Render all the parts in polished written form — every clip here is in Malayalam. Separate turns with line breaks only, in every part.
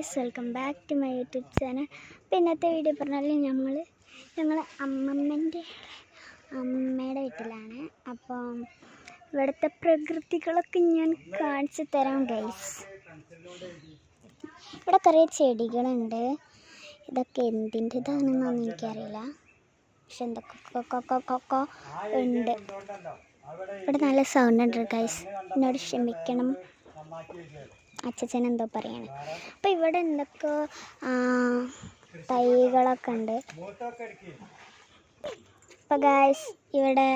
Guys, welcome back to my YouTube channel. അപ്പോൾ ഇന്നത്തെ വീഡിയോ പറഞ്ഞാൽ ഞങ്ങൾ അമ്മയുടെ വീട്ടിലാണ്. അപ്പം ഇവിടുത്തെ പ്രകൃതികളൊക്കെ ഞാൻ കാണിച്ചു തരാം ഗൈസ്. ഇവിടെ കുറേ ചെടികളുണ്ട്. ഇതൊക്കെ എന്തിൻ്റെതാണെന്നൊന്നും എനിക്കറിയില്ല, പക്ഷെ എന്തൊക്കെ ഉണ്ട്. ഇവിടെ നല്ല സൗണ്ട് ഉണ്ട് ഗൈസ്, എന്നോട് ക്ഷമിക്കണം, അച്ഛൻ എന്തോ പറയാണ്. അപ്പോൾ ഇവിടെ എന്തൊക്കെ തൈകളൊക്കെ ഉണ്ട്. അപ്പോൾ ഗൈസ്, ഇവിടെ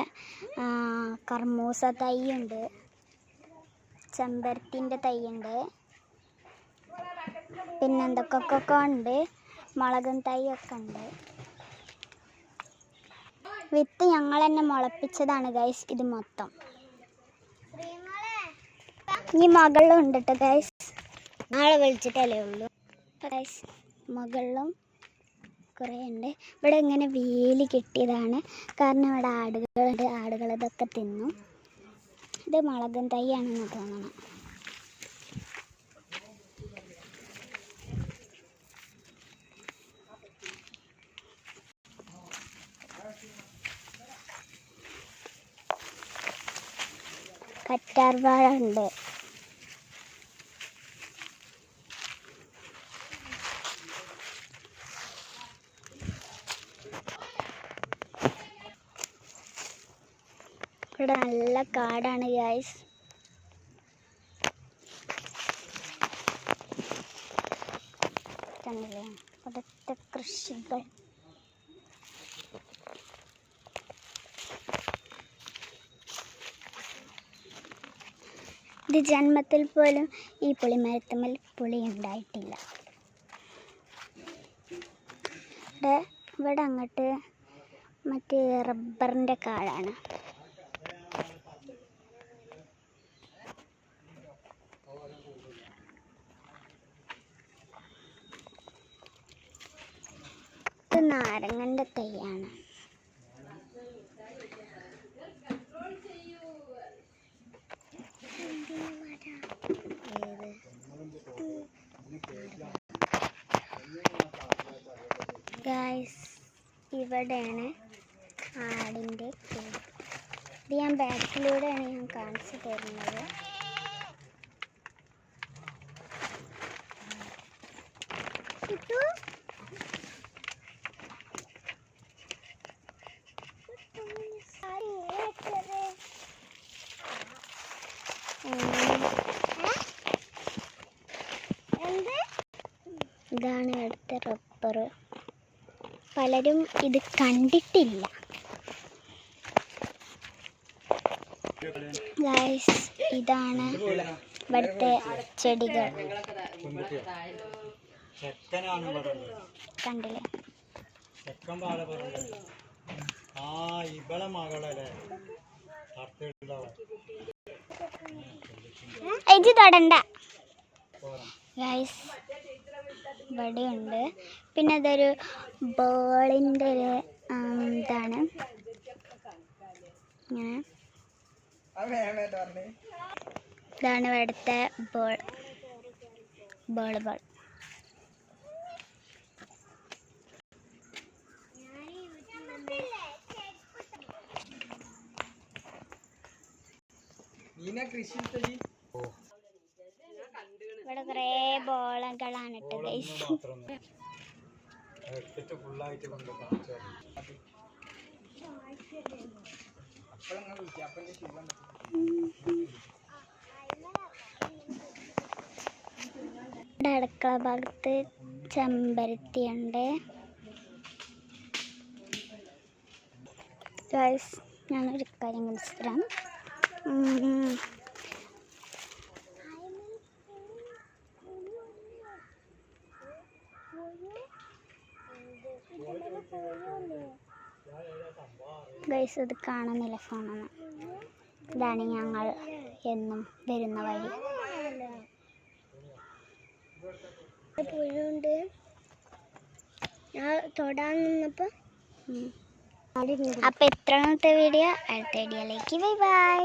കർമൂസ തൈയുണ്ട്, ചെമ്പരത്തിൻ്റെ തൈയുണ്ട്, പിന്നെ എന്തൊക്കെ ഉണ്ട്, മുളകും തൈയൊക്കെ ഉണ്ട്. വിത്ത് ഞങ്ങൾ തന്നെ മുളപ്പിച്ചതാണ് ഗൈസ് ഇത് മൊത്തം. ഇനി മകളിലും ഉണ്ട് കേട്ടോ ഗൈസ്, നാളെ വിളിച്ചിട്ടല്ലേ ഉള്ളൂ ഗൈസ്. മകളിലും കുറേ ഉണ്ട്. ഇവിടെ ഇങ്ങനെ വേലി കെട്ടിയതാണ്, കാരണം ഇവിടെ ആടുകളുണ്ട്, ആടുകൾ ഇതൊക്കെ തിന്നും. ഇത് മുളകും തൈയാണെന്ന് തോന്നണം. കറ്റാർവാഴ ഉണ്ട്. ഇവിടെ നല്ല കാടാണ് ഗൈസ്. കണ്ടില്ലേ ഇവിടുത്തെ കൃഷികൾ. ഇത് ജന്മത്തിൽ പോലും ഈ പുളിമരത്തുമ്മൽ പുളി ഉണ്ടായിട്ടില്ല. ഇവിടെ അങ്ങോട്ട് മറ്റേ റബ്ബറിൻ്റെ കാടാണ്. ഇത് നാരങ്ങൻ്റെ തൈയാണ്. ഗൈസ്, ഇവിടെയാണ് ആടിൻ്റെ കൂട്. ഇത് ഞാൻ ബാക്കിലൂടെയാണ് ഞാൻ കാണിച്ചു തരുന്നത്. ഇതാണ് ഇവിടുത്തെ റബ്ബർ. പലരും ഇത് കണ്ടിട്ടില്ല ഗൈസ്. ഇതാണ് ഇവിടുത്തെ ചെടികൾ. കണ്ടില്ലേ? ഇത് തൊടണ്ട ഗൈസ്. ഇവിടെയുണ്ട്. പിന്നെ അതൊരു ബോളിൻ്റെ ഒരു ഇതാണ്. ഇങ്ങനെ ഇതാണ് ഇവിടുത്തെ ബോൾ. ഇവിടെ കുറേ ബോളുകളാണ് കേട്ടോ ഗൈസ്. ഇവിടെ അടുക്കള ഭാഗത്ത് ചെമ്പരത്തിയുണ്ട് ഗൈസ്. ഞാനൊരു കാര്യം കാണിച്ചു തരാം. ഗൈസ്, ഇത് കാണുന്നില്ല ഫോണൊന്നും. ഇതാണ് ഞങ്ങൾ എന്നും വരുന്ന വഴി. പുഴുണ്ട്. ഞാൻ തൊടാൻ നിന്നപ്പോൾ. അപ്പം ഇത്രത്തെ വീഡിയോ, അടുത്ത വീഡിയോയിലേക്ക് ബൈ ബൈ.